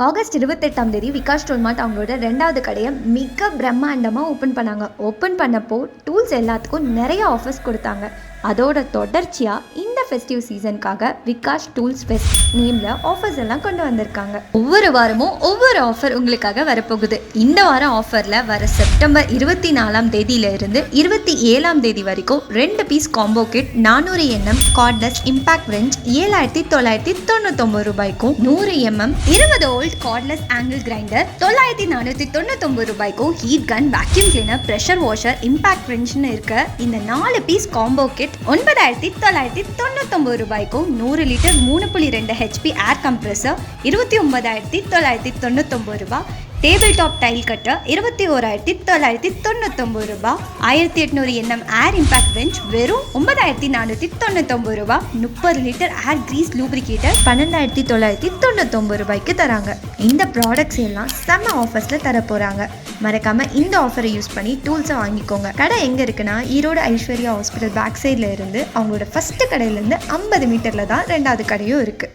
August 28ஆம் தேதி விகாஷ் டூல்மார்ட் அவங்களோட 2வது கடையை மிக பிரம்மாண்டமாக ஓப்பன் பண்ணாங்க. ஓப்பன் பண்ணப்போ டூல்ஸ் எல்லாத்துக்கும் நிறைய ஆஃபர்ஸ் கொடுத்தாங்க. அதோட தொடர்ச்சியாக இந்த ஃபெஸ்டிவ் சீசனுக்காக விகாஷ் டூல்ஸ் ஃபெஸ்ட் நேமில் ஆஃபர்ஸ் எல்லாம் கொண்டு வந்திருக்காங்க. ஒவ்வொரு வாரமும் ஒவ்வொரு ஆஃபர் உங்களுக்காக வரப்போகுது. இந்த வாரம் ஆஃபரில் வர செப்டம்பர் 24ஆம் தேதியிலிருந்து 27ஆம் தேதி வரைக்கும் 2 piece combo kit 400 mm cordless impact wrench 7,999 ரூபாய்க்கும், 100 mm 20 volt cordless angle grinder 9,499 ரூபாய்க்கும், heat gun, vacuum cleaner, pressure washer, impact ரெஞ்ச்னு இருக்க இந்த 4 பீஸ் காம்போ கிட் 9,999 ரூபாய்க்கும், 100 லிட்டர் 3.2 HP ஏர் கம்ப்ரெசர் 29,999 ரூபாய், டேபிள் டாப் டைல் கட்டர் 21,999 ரூபாய், 1,800 mm ஏர் இம்பாக்ட் ரெஞ்ச் வெறும் 9,499 ரூபாய், 30 லிட்டர் ஏர் கிரீஸ் லூப்ரிகேட்டர் 12,999 ரூபாய்க்கு தராங்க. இந்த ப்ராடக்ட்ஸ் எல்லாம் செம்ம ஆஃபர்ஸில் தர போகிறாங்க. மறக்காமல் இந்த ஆஃபரை யூஸ் பண்ணி டூல்ஸை வாங்கிக்கோங்க. கடை எங்கே இருக்குன்னா, ஈரோடு ஐஸ்வர்யா ஹாஸ்பிட்டல் பேக் சைடில் இருந்து அவங்களோட ஃபஸ்ட்டு கடையிலேருந்து 50 மீட்டரில் தான் 2வது கடையும் இருக்குது.